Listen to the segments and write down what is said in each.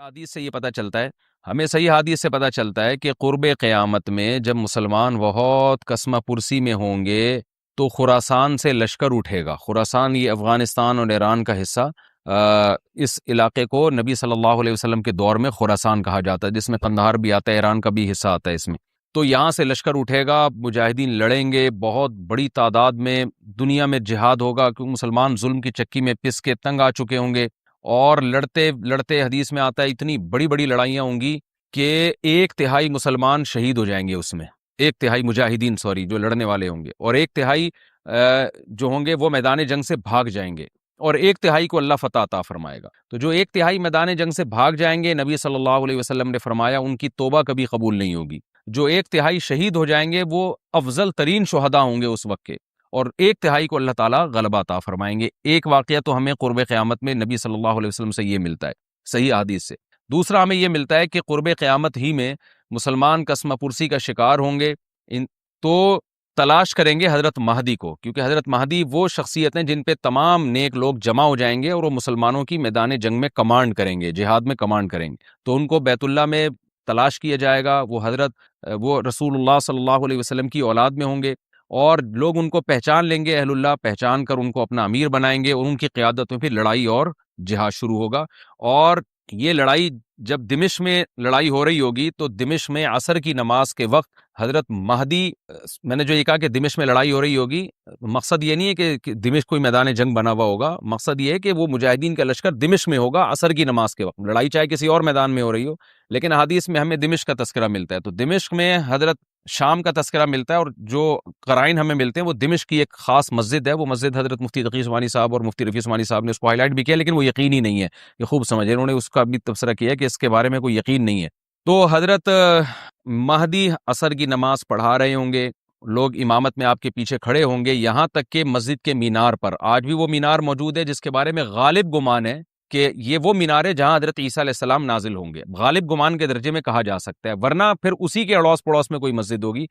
حدیث سے یہ پتہ چلتا ہے، ہمیں صحیح حدیث سے پتہ چلتا ہے کہ قرب قیامت میں جب مسلمان بہت کسمہ پرسی میں ہوں گے تو خراسان سے لشکر اٹھے گا۔ خراسان یہ افغانستان اور ایران کا حصہ، اس علاقے کو نبی صلی اللہ علیہ وسلم کے دور میں خراسان کہا جاتا ہے، جس میں قندھار بھی آتا ہے، ایران کا بھی حصہ آتا ہے اس میں۔ تو یہاں سے لشکر اٹھے گا، مجاہدین لڑیں گے، بہت بڑی تعداد میں دنیا میں جہاد ہوگا، کیونکہ مسلمان ظلم کی چکی میں پس کے تنگ آ چکے ہوں گے، اور لڑتے لڑتے حدیث میں آتا ہے اتنی بڑی بڑی لڑائیاں ہوں گی کہ 1/3 مسلمان شہید ہو جائیں گے اس میں، 1/3 مجاہدین جو لڑنے والے ہوں گے، اور 1/3 جو ہوں گے وہ میدان جنگ سے بھاگ جائیں گے، اور 1/3 کو اللہ فتح عطا فرمائے گا۔ تو جو 1/3 میدان جنگ سے بھاگ جائیں گے، نبی صلی اللہ علیہ وسلم نے فرمایا ان کی توبہ کبھی قبول نہیں ہوگی۔ جو 1/3 شہید ہو جائیں گے وہ افضل ترین شہداء ہوں گے اس وقت کے، اور 1/3 کو اللہ تعالیٰ غلبہ عطا فرمائیں گے۔ ایک واقعہ تو ہمیں قرب قیامت میں نبی صلی اللہ علیہ وسلم سے یہ ملتا ہے صحیح حدیث سے۔ دوسرا ہمیں یہ ملتا ہے کہ قرب قیامت ہی میں مسلمان کسمہ پرسی کا شکار ہوں گے، تو تلاش کریں گے حضرت مہدی کو، کیونکہ حضرت مہدی وہ شخصیت ہیں جن پہ تمام نیک لوگ جمع ہو جائیں گے، اور وہ مسلمانوں کی میدان جنگ میں کمانڈ کریں گے، جہاد میں کمانڈ کریں گے۔ تو ان کو بیت اللہ میں تلاش کیا جائے گا، وہ رسول اللہ صلی اللہ علیہ وسلم کی اولاد میں ہوں گے، اور لوگ ان کو پہچان لیں گے، اہل اللہ پہچان کر ان کو اپنا امیر بنائیں گے، اور ان کی قیادت میں پھر لڑائی اور جہاد شروع ہوگا۔ اور یہ لڑائی جب دمشق میں لڑائی ہو رہی ہوگی تو دمشق میں عصر کی نماز کے وقت حضرت مہدی، میں نے جو یہ کہا کہ دمشق میں لڑائی ہو رہی ہوگی، مقصد یہ نہیں ہے کہ دمشق کوئی میدان جنگ بنا ہوا ہوگا، مقصد یہ ہے کہ وہ مجاہدین کا لشکر دمشق میں ہوگا عصر کی نماز کے وقت، لڑائی چاہے کسی اور میدان میں ہو رہی ہو، لیکن حدیث میں ہمیں دمشق کا تذکرہ ملتا ہے۔ تو دمشق میں حضرت شام کا تذکرہ ملتا ہے، اور جو قرائن ہمیں ملتے ہیں وہ دمشق کی ایک خاص مسجد ہے، وہ مسجد حضرت مفتی تقی عثمانی صاحب اور مفتی رفیع عثمانی صاحب نے اس کو ہائی لائٹ بھی کیا، لیکن وہ یقینی نہیں ہے، یہ خوب سمجھے، انہوں نے اس کا بھی تبصرہ کیا کہ اس کے بارے میں کوئی یقین نہیں ہے۔ تو حضرت مہدی عصر کی نماز پڑھا رہے ہوں گے، لوگ امامت میں آپ کے پیچھے کھڑے ہوں گے، یہاں تک کہ مسجد کے مینار پر، آج بھی وہ مینار موجود ہے جس کے بارے میں غالب گمان ہے کہ یہ وہ مینار ہے جہاں حضرت عیسیٰ علیہ السلام نازل ہوں گے، غالب گمان کے درجے میں کہا جا سکتا ہے، ورنہ پھر اسی کے اڑوس پڑوس میں کوئی مسجد ہوگی۔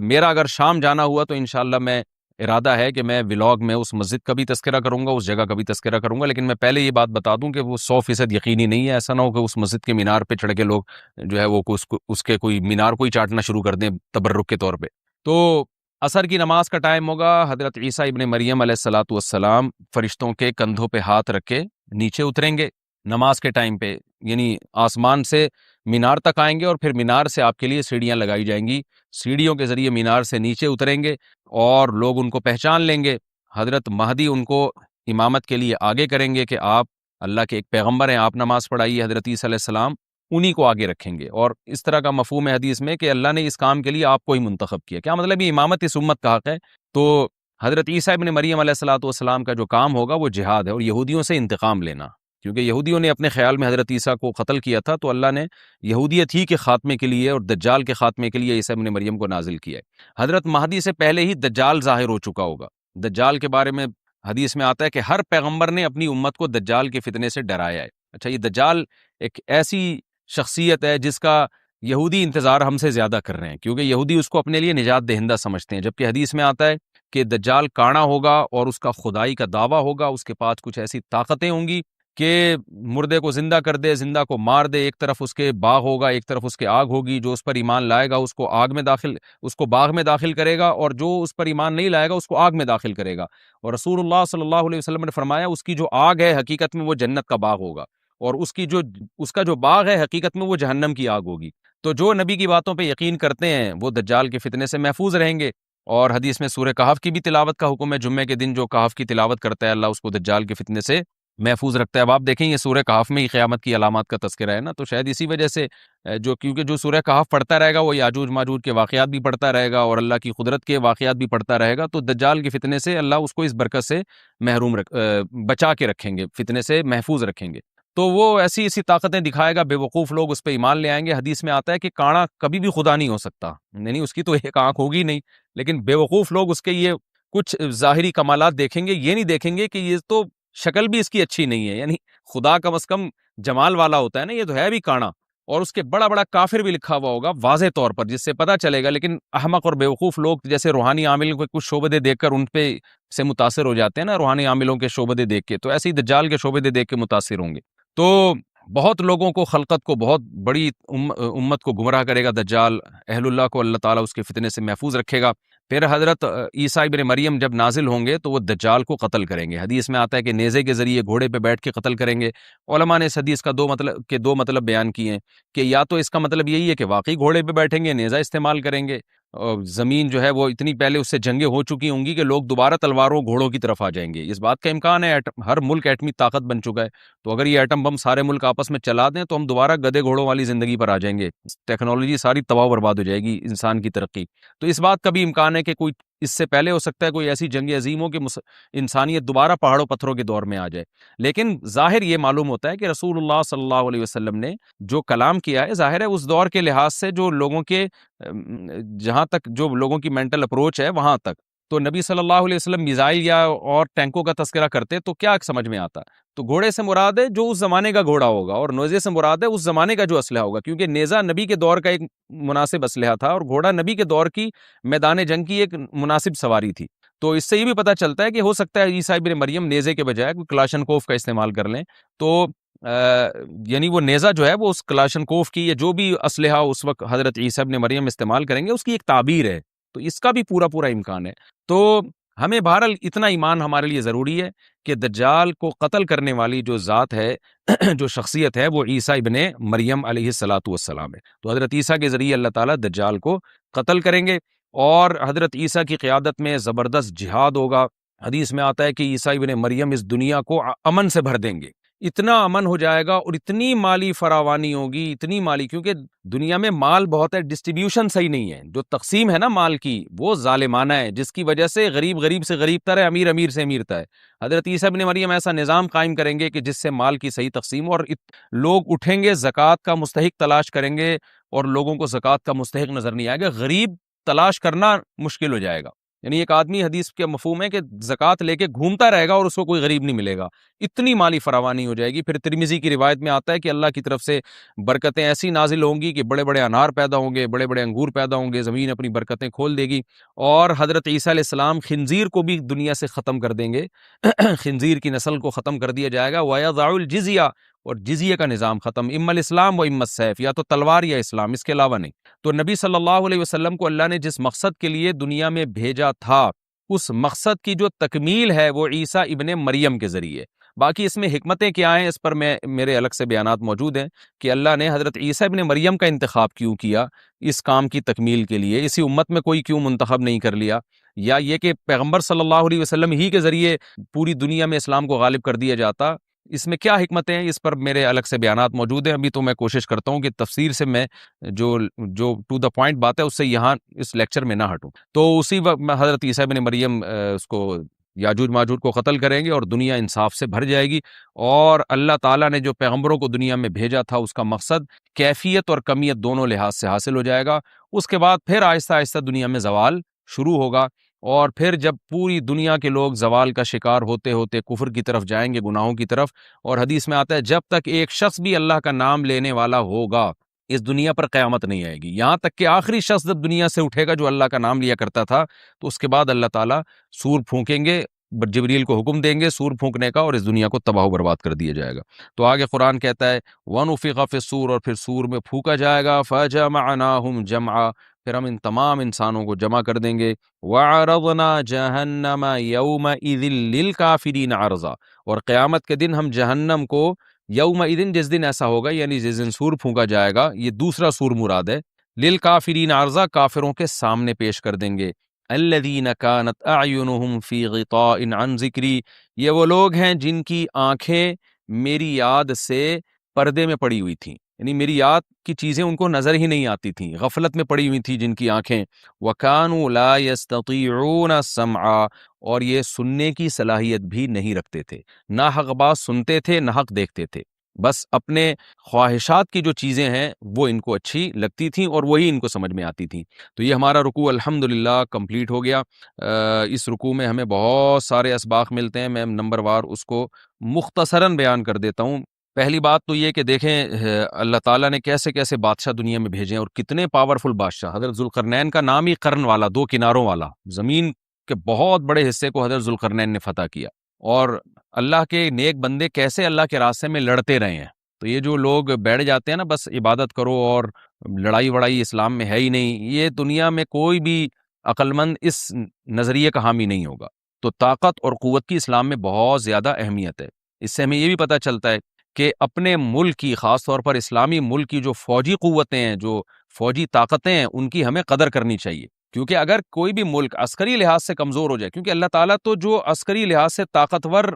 میرا اگر شام جانا ہوا تو انشاءاللہ میں ارادہ ہے کہ میں ولاگ میں اس مسجد کا بھی تذکرہ کروں گا، اس جگہ کا بھی تذکرہ کروں گا، لیکن میں پہلے یہ بات بتا دوں کہ وہ 100% یقینی نہیں ہے، ایسا نہ ہو کہ اس مسجد کے مینار پہ چڑھ کے لوگ جو ہے وہ اس کے کوئی مینار کو ہی چاٹنا شروع کر دیں تبرک کے طور پہ۔ تو عصر کی نماز کا ٹائم ہوگا، حضرت عیسیٰ ابن مریم علیہ الصلوۃ والسلام فرشتوں کے کندھوں پہ ہاتھ رکھ کے نیچے اتریں گے نماز کے ٹائم پہ، یعنی آسمان سے مینار تک آئیں گے، اور پھر مینار سے آپ کے لیے سیڑھیاں لگائی جائیں گی، سیڑھیوں کے ذریعے مینار سے نیچے اتریں گے، اور لوگ ان کو پہچان لیں گے۔ حضرت مہدی ان کو امامت کے لیے آگے کریں گے کہ آپ اللہ کے ایک پیغمبر ہیں، آپ نماز پڑھائیے، حضرت عیسیٰ علیہ السلام انہی کو آگے رکھیں گے، اور اس طرح کا مفہوم ہے حدیث میں کہ اللہ نے اس کام کے لیے آپ کو ہی منتخب کیا۔ کیا مطلب یہ امامت اس امت کا حق ہے؟ تو حضرت عیسیٰ ابن مریم علیہ الصلوۃ والسلام کا جو کام ہوگا وہ جہاد ہے، اور یہودیوں سے انتقام لینا، کیونکہ یہودیوں نے اپنے خیال میں حضرت عیسیٰ کو قتل کیا تھا، تو اللہ نے یہودیت ہی کے خاتمے کے لیے اور دجال کے خاتمے کے لیے عیسیٰ ابن مریم کو نازل کیا ہے۔ حضرت مہدی سے پہلے ہی دجال ظاہر ہو چکا ہوگا، دجال کے بارے میں حدیث میں آتا ہے کہ ہر پیغمبر نے اپنی امت کو دجال کے فتنے سے ڈرایا ہے۔ اچھا، یہ دجال ایک ایسی شخصیت ہے جس کا یہودی انتظار ہم سے زیادہ کر رہے ہیں، کیونکہ یہودی اس کو اپنے لیے نجات دہندہ سمجھتے ہیں، جبکہ حدیث میں آتا ہے کہ دجال کانا ہوگا اور اس کا خدائی کا دعویٰ ہوگا، اس کے پاس کچھ ایسی طاقتیں ہوں گی کہ مردے کو زندہ کر دے، زندہ کو مار دے، ایک طرف اس کے باغ ہوگا، ایک طرف اس کے آگ ہوگی، جو اس پر ایمان لائے گا اس کو باغ میں داخل کرے گا، اور جو اس پر ایمان نہیں لائے گا اس کو آگ میں داخل کرے گا۔ اور رسول اللہ صلی اللہ علیہ وسلم نے فرمایا اس کی جو آگ ہے حقیقت میں وہ جنت کا باغ ہوگا، اور اس کا جو باغ ہے حقیقت میں وہ جہنم کی آگ ہوگی۔ تو جو نبی کی باتوں پہ یقین کرتے ہیں وہ دجال کے فتنے سے محفوظ رہیں گے۔ اور حدیث میں سورہ کہف کی بھی تلاوت کا حکم ہے، جمعے کے دن جو کہف کی تلاوت کرتا ہے اللہ اس کو دجال کے فتنے سے محفوظ رکھتا ہے۔ اب آپ دیکھیں یہ سورہ کہف میں ہی قیامت کی علامات کا تذکرہ ہے نا، تو شاید اسی وجہ سے کیونکہ جو سورہ کہف پڑھتا رہے گا وہ یاجوج ماجوج کے واقعات بھی پڑھتا رہے گا اور اللہ کی قدرت کے واقعات بھی پڑھتا رہے گا، تو دجال کے فتنے سے اللہ اس کو اس برکت سے بچا کے رکھیں گے، فتنے سے محفوظ رکھیں گے۔ تو وہ ایسی طاقتیں دکھائے گا، بے وقوف لوگ اس پہ ایمان لے آئیں گے۔ حدیث میں آتا ہے کہ کانا کبھی بھی خدا نہیں ہو سکتا، یعنی اس کی تو ایک آنکھ ہوگی نہیں، لیکن بے وقوف لوگ اس کے یہ کچھ ظاہری کمالات دیکھیں گے، یہ نہیں دیکھیں گے کہ یہ تو شکل بھی اس کی اچھی نہیں ہے، یعنی خدا کم از کم جمال والا ہوتا ہے نا، یہ تو ہے بھی کانا، اور اس کے بڑا بڑا کافر بھی لکھا ہوا ہوگا واضح طور پر، جس سے پتہ چلے گا۔ لیکن احمق اور بیوقوف لوگ جیسے روحانی عاملوں کے کچھ شعبدے دیکھ کر ان پہ سے متاثر ہو جاتے ہیں نا، روحانی عاملوں کے شعبدے دیکھ کے، تو ایسے ہی دجال کے شعبدے دیکھ کے متاثر ہوں گے۔ تو بہت لوگوں کو، خلقت کو، بہت بڑی امت کو گمراہ کرے گا دجال، اہل اللہ کو اللہ تعالیٰ اس کے فتنے سے محفوظ رکھے گا۔ پھر حضرت عیسیٰ ابن مریم جب نازل ہوں گے تو وہ دجال کو قتل کریں گے۔ حدیث میں آتا ہے کہ نیزے کے ذریعے گھوڑے پہ بیٹھ کے قتل کریں گے۔ علماء نے اس حدیث کا دو مطلب بیان کیے ہیں کہ یا تو اس کا مطلب یہی ہے کہ واقعی گھوڑے پہ بیٹھیں گے، نیزہ استعمال کریں گے، اور زمین جو ہے وہ اتنی پہلے اس سے جنگیں ہو چکی ہوں گی کہ لوگ دوبارہ تلواروں گھوڑوں کی طرف آ جائیں گے۔ اس بات کا امکان ہے، ہر ملک ایٹمی طاقت بن چکا ہے، تو اگر یہ ایٹم بم سارے ملک آپس میں چلا دیں تو ہم دوبارہ گدے گھوڑوں والی زندگی پر آ جائیں گے، ٹیکنالوجی ساری تباہ و برباد ہو جائے گی، انسان کی ترقی۔ تو اس بات کا بھی امکان ہے کہ کوئی اس سے پہلے ہو سکتا ہے کوئی ایسی جنگ عظیم ہو کہ انسانیت دوبارہ پہاڑوں پتھروں کے دور میں آ جائے۔ لیکن ظاہر یہ معلوم ہوتا ہے کہ رسول اللہ صلی اللہ علیہ وسلم نے جو کلام کیا ہے، ظاہر ہے اس دور کے لحاظ سے جو لوگوں کے جہاں تک جو لوگوں کی مینٹل اپروچ ہے وہاں تک، تو نبی صلی اللہ علیہ وسلم میزائل یا اور ٹینکوں کا تذکرہ کرتے تو کیا سمجھ میں آتا؟ تو گھوڑے سے مراد ہے جو اس زمانے کا گھوڑا ہوگا، اور نیزے سے مراد ہے اس زمانے کا جو اسلحہ ہوگا، کیونکہ نیزہ نبی کے دور کا ایک مناسب اسلحہ تھا اور گھوڑا نبی کے دور کی میدان جنگ کی ایک مناسب سواری تھی۔ تو اس سے یہ بھی پتہ چلتا ہے کہ ہو سکتا ہے عیسیٰ ابن مریم نیزے کے بجائے کوئی کلاشنکوف کا استعمال کر لیں، تو یعنی وہ نیزہ جو ہے وہ اس کلاشنکوف کی یا جو بھی اسلحہ اس وقت حضرت عیسیٰ ابن مریم استعمال کریں گے اس کی ایک تعبیر ہے، تو اس کا بھی پورا امکان ہے۔ تو ہمیں بہرحال اتنا ایمان ہمارے لیے ضروری ہے کہ دجال کو قتل کرنے والی جو ذات ہے جو شخصیت ہے وہ عیسیٰ ابن مریم علیہ الصلاۃ والسلام ہے۔ تو حضرت عیسیٰ کے ذریعے اللہ تعالیٰ دجال کو قتل کریں گے، اور حضرت عیسیٰ کی قیادت میں زبردست جہاد ہوگا۔ حدیث میں آتا ہے کہ عیسیٰ ابن مریم اس دنیا کو امن سے بھر دیں گے، اتنا امن ہو جائے گا اور اتنی مالی فراوانی ہوگی، اتنی مالی، کیونکہ دنیا میں مال بہت ہے، ڈسٹریبیوشن صحیح نہیں ہے، جو تقسیم ہے نا مال کی وہ ظالمانہ ہے، جس کی وجہ سے غریب سے غریب تر ہے، امیر سے امیر تر ہے۔ حضرت عیسیٰ ابن مریم ایسا نظام قائم کریں گے کہ جس سے مال کی صحیح تقسیم، اور لوگ اٹھیں گے، زکوٰۃ کا مستحق تلاش کریں گے، اور لوگوں کو زکوٰۃ کا مستحق نظر نہیں آئے گا، غریب تلاش کرنا مشکل ہو جائے گا۔ یعنی ایک آدمی، حدیث کے مفہوم ہے کہ زکوٰۃ لے کے گھومتا رہے گا اور اس کو کوئی غریب نہیں ملے گا، اتنی مالی فراوانی ہو جائے گی۔ پھر ترمذی کی روایت میں آتا ہے کہ اللہ کی طرف سے برکتیں ایسی نازل ہوں گی کہ بڑے بڑے انار پیدا ہوں گے، بڑے بڑے انگور پیدا ہوں گے، زمین اپنی برکتیں کھول دے گی، اور حضرت عیسیٰ علیہ السلام خنزیر کو بھی دنیا سے ختم کر دیں گے خنزیر کی نسل کو ختم کر دیا جائے گا، وَيَضَعُ الْجِزْيَةَ، اور جزیہ کا نظام ختم، اما الاسلام و اما السیف، یا تو تلوار یا اسلام، اس کے علاوہ نہیں۔ تو نبی صلی اللہ علیہ وسلم کو اللہ نے جس مقصد کے لیے دنیا میں بھیجا تھا، اس مقصد کی جو تکمیل ہے وہ عیسیٰ ابن مریم کے ذریعے۔ باقی اس میں حکمتیں کیا ہیں، اس پر میرے الگ سے بیانات موجود ہیں کہ اللہ نے حضرت عیسیٰ ابن مریم کا انتخاب کیوں کیا اس کام کی تکمیل کے لیے، اسی امت میں کوئی کیوں منتخب نہیں کر لیا، یا یہ کہ پیغمبر صلی اللہ علیہ وسلم ہی کے ذریعے پوری دنیا میں اسلام کو غالب کر دیا جاتا، اس میں کیا حکمتیں ہیں، اس پر میرے الگ سے بیانات موجود ہیں۔ ابھی تو میں کوشش کرتا ہوں کہ تفسیر سے میں جو ٹو دا پوائنٹ بات ہے اس سے یہاں اس لیکچر میں نہ ہٹوں۔ تو اسی وقت میں حضرت عیسیٰ ابن مریم اس کو یاجوج ماجوج کو قتل کریں گے اور دنیا انصاف سے بھر جائے گی، اور اللہ تعالیٰ نے جو پیغمبروں کو دنیا میں بھیجا تھا اس کا مقصد کیفیت اور کمیت دونوں لحاظ سے حاصل ہو جائے گا۔ اس کے بعد پھر آہستہ آہستہ دنیا میں زوال شروع ہوگا، اور پھر جب پوری دنیا کے لوگ زوال کا شکار ہوتے ہوتے کفر کی طرف جائیں گے، گناہوں کی طرف، اور حدیث میں آتا ہے جب تک ایک شخص بھی اللہ کا نام لینے والا ہوگا اس دنیا پر قیامت نہیں آئے گی، یہاں تک کہ آخری شخص جب دنیا سے اٹھے گا جو اللہ کا نام لیا کرتا تھا، تو اس کے بعد اللہ تعالیٰ سور پھونکیں گے، جبریل کو حکم دیں گے سور پھونکنے کا، اور اس دنیا کو تباہ و برباد کر دیا جائے گا۔ تو آگے قرآن کہتا ہے وَنُفِخَ فِي الصُّورِ، اور پھر سور میں پھونکا جائے گا، فَجَمَعْنَاهُمْ جَمْعًا، پھر ہم ان تمام انسانوں کو جمع کر دیں گے، وَعَرَضْنَا جَهَنَّمَ يَوْمَئِذٍ لِّلْكَافِرِينَ عَرْضًا، اور قیامت کے دن ہم جہنم کو یومئذ، جس دن ایسا ہوگا یعنی جس دن سور پھونکا جائے گا، یہ دوسرا سور مراد ہے، للکافرین عرضا، کافروں کے سامنے پیش کر دیں گے۔ الذین کانت اعینہم فی غطاء عن ذکری، یہ وہ لوگ ہیں جن کی آنکھیں میری یاد سے پردے میں پڑی ہوئی تھیں، یعنی میری یاد کی چیزیں ان کو نظر ہی نہیں آتی تھیں، غفلت میں پڑی ہوئی تھی جن کی آنکھیں۔ وَكَانُوا لَا يَسْتَطِيعُونَ السَّمْعَ، اور یہ سننے کی صلاحیت بھی نہیں رکھتے تھے، نہ حق بات سنتے تھے نہ حق دیکھتے تھے، بس اپنے خواہشات کی جو چیزیں ہیں وہ ان کو اچھی لگتی تھیں اور وہی ان کو سمجھ میں آتی تھیں۔ تو یہ ہمارا رکوع الحمدللہ کمپلیٹ ہو گیا۔ اس رکوع میں ہمیں بہت سارے اسباق ملتے ہیں، میں نمبر وار اس کو مختصراً بیان کر دیتا ہوں۔ پہلی بات تو یہ کہ دیکھیں اللہ تعالیٰ نے کیسے کیسے بادشاہ دنیا میں بھیجے ہیں اور کتنے پاورفل بادشاہ۔ حضرت ذوالقرنین کا نام ہی قرن والا، دو کناروں والا، زمین کے بہت بڑے حصے کو حضرت ذوالقرنین نے فتح کیا، اور اللہ کے نیک بندے کیسے اللہ کے راستے میں لڑتے رہے ہیں۔ تو یہ جو لوگ بیٹھ جاتے ہیں نا بس عبادت کرو اور لڑائی وڑائی اسلام میں ہے ہی نہیں، یہ دنیا میں کوئی بھی عقل مند اس نظریے کا حامی نہیں ہوگا۔ تو طاقت اور قوت کی اسلام میں بہت زیادہ اہمیت ہے۔ اس سے ہمیں یہ بھی پتہ چلتا ہے کہ اپنے ملک کی، خاص طور پر اسلامی ملک کی جو فوجی قوتیں ہیں، جو فوجی طاقتیں ہیں، ان کی ہمیں قدر کرنی چاہیے، کیونکہ اگر کوئی بھی ملک عسکری لحاظ سے کمزور ہو جائے، کیونکہ اللہ تعالیٰ تو جو عسکری لحاظ سے طاقتور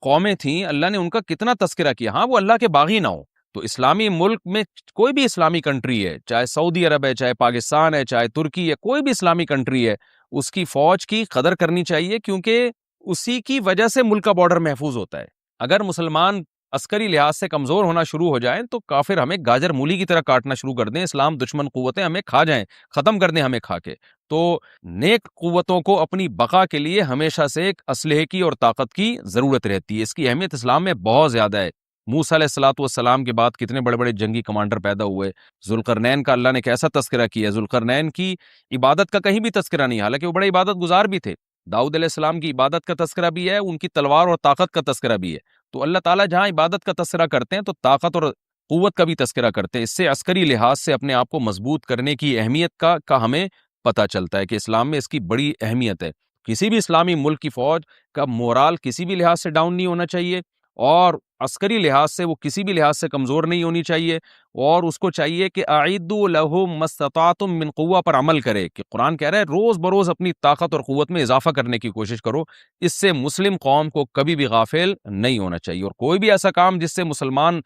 قومیں تھیں، اللہ نے ان کا کتنا تذکرہ کیا، ہاں وہ اللہ کے باغی نہ ہو، تو اسلامی ملک میں کوئی بھی اسلامی کنٹری ہے، چاہے سعودی عرب ہے، چاہے پاکستان ہے، چاہے ترکی ہے، کوئی بھی اسلامی کنٹری ہے، اس کی فوج کی قدر کرنی چاہیے، کیونکہ اسی کی وجہ سے ملک کا بارڈر محفوظ ہوتا ہے۔ اگر مسلمان عسکری لحاظ سے کمزور ہونا شروع ہو جائیں تو کافر ہمیں گاجر مولی کی طرح کاٹنا شروع کر دیں، اسلام دشمن قوتیں ہمیں کھا جائیں، ختم کر دیں ہمیں کھا کے۔ تو نیک قوتوں کو اپنی بقا کے لیے ہمیشہ سے ایک اسلحے کی اور طاقت کی ضرورت رہتی ہے، اس کی اہمیت اسلام میں بہت زیادہ ہے۔ موسیٰ علیہ الصلوۃ والسلام کے بعد کتنے بڑے بڑے جنگی کمانڈر پیدا ہوئے، ذوالقرنین کا اللہ نے کیسا تذکرہ کیا، ذوالقرنین کی عبادت کا کہیں بھی تذکرہ نہیں، حالانکہ وہ بڑے عبادت گزار بھی تھے۔ داؤد علیہ السلام کی عبادت کا تذکرہ بھی ہے، ان کی تلوار اور طاقت کا تذکرہ بھی ہے۔ تو اللہ تعالیٰ جہاں عبادت کا تذکرہ کرتے ہیں تو طاقت اور قوت کا بھی تذکرہ کرتے ہیں، اس سے عسکری لحاظ سے اپنے آپ کو مضبوط کرنے کی اہمیت کا ہمیں پتہ چلتا ہے کہ اسلام میں اس کی بڑی اہمیت ہے۔ کسی بھی اسلامی ملک کی فوج کا مورال کسی بھی لحاظ سے ڈاؤن نہیں ہونا چاہیے، اور عسکری لحاظ سے وہ کسی بھی لحاظ سے کمزور نہیں ہونی چاہیے، اور اس کو چاہیے کہ اعدوا لهم ما استطعتم من قوہ پر عمل کرے، کہ قرآن کہہ رہا ہے روز بروز اپنی طاقت اور قوت میں اضافہ کرنے کی کوشش کرو۔ اس سے مسلم قوم کو کبھی بھی غافل نہیں ہونا چاہیے، اور کوئی بھی ایسا کام جس سے مسلمان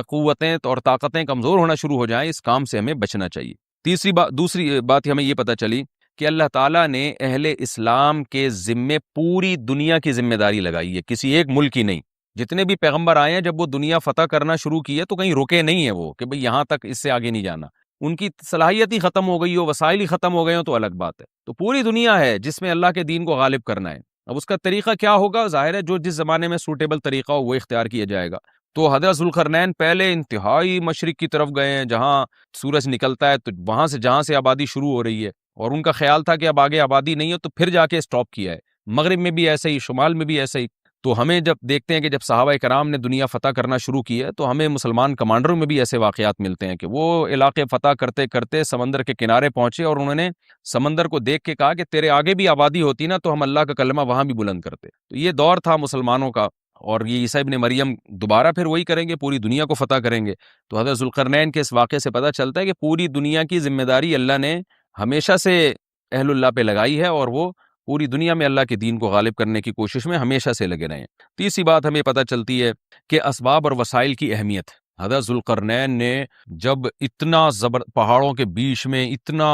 قوتیں اور طاقتیں کمزور ہونا شروع ہو جائیں، اس کام سے ہمیں بچنا چاہیے۔ دوسری بات ہمیں یہ پتہ چلی کہ اللہ تعالیٰ نے اہل اسلام کے ذمے پوری دنیا کی ذمہ داری لگائی ہے، کسی ایک ملک کی نہیں۔ جتنے بھی پیغمبر آئے ہیں جب وہ دنیا فتح کرنا شروع کی ہے تو کہیں رکے نہیں ہیں وہ کہ بھئی یہاں تک، اس سے آگے نہیں جانا۔ ان کی صلاحیت ہی ختم ہو گئی ہو، وسائل ہی ختم ہو گئے ہوں تو الگ بات ہے۔ تو پوری دنیا ہے جس میں اللہ کے دین کو غالب کرنا ہے۔ اب اس کا طریقہ کیا ہوگا؟ ظاہر ہے جو جس زمانے میں سوٹیبل طریقہ ہو وہ اختیار کیا جائے گا۔ تو حضرت ذوالقرنین پہلے انتہائی مشرق کی طرف گئے ہیں، جہاں سورج نکلتا ہے، تو وہاں سے جہاں سے آبادی شروع ہو رہی ہے، اور ان کا خیال تھا کہ اب آگے آبادی نہیں ہے، تو پھر جا کے سٹاپ کیا ہے۔ مغرب میں بھی ایسے ہی، شمال میں بھی ایسے ہی۔ تو ہمیں جب دیکھتے ہیں کہ جب صحابہ کرام نے دنیا فتح کرنا شروع کی ہے تو ہمیں مسلمان کمانڈروں میں بھی ایسے واقعات ملتے ہیں کہ وہ علاقے فتح کرتے کرتے سمندر کے کنارے پہنچے، اور انہوں نے سمندر کو دیکھ کے کہا کہ تیرے آگے بھی آبادی ہوتی نا تو ہم اللہ کا کلمہ وہاں بھی بلند کرتے۔ تو یہ دور تھا مسلمانوں کا، اور یہ عیسیٰ ابن مریم دوبارہ پھر وہی کریں گے، پوری دنیا کو فتح کریں گے۔ تو حضرت ذوالقرنین کے اس واقعے سے پتہ چلتا ہے کہ پوری دنیا کی ذمہ داری اللہ نے ہمیشہ سے اہل اللہ پہ لگائی ہے، اور وہ پوری دنیا میں اللہ کے دین کو غالب کرنے کی کوشش میں ہمیشہ سے لگے رہے ہیں۔ تیسری بات ہمیں پتہ چلتی ہے کہ اسباب اور وسائل کی اہمیت۔ حضرت ذوالقرنین نے جب اتنا پہاڑوں کے بیچ میں اتنا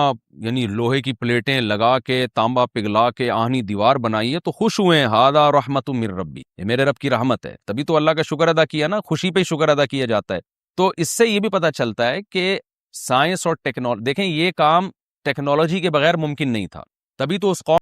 یعنی لوہے کی پلیٹیں لگا کے، تانبا پگھلا کے آہنی دیوار بنائی ہے تو خوش ہوئے ہیں، ھذا رحمت من ربی، یہ میرے رب کی رحمت ہے۔ تبھی تو اللہ کا شکر ادا کیا نا، خوشی پہ شکر ادا کیا جاتا ہے۔ تو اس سے یہ بھی پتہ چلتا ہے کہ سائنس اور ٹیکنالوجی، دیکھیں یہ کام ٹیکنالوجی کے بغیر ممکن نہیں تھا، تبھی تو اس قوم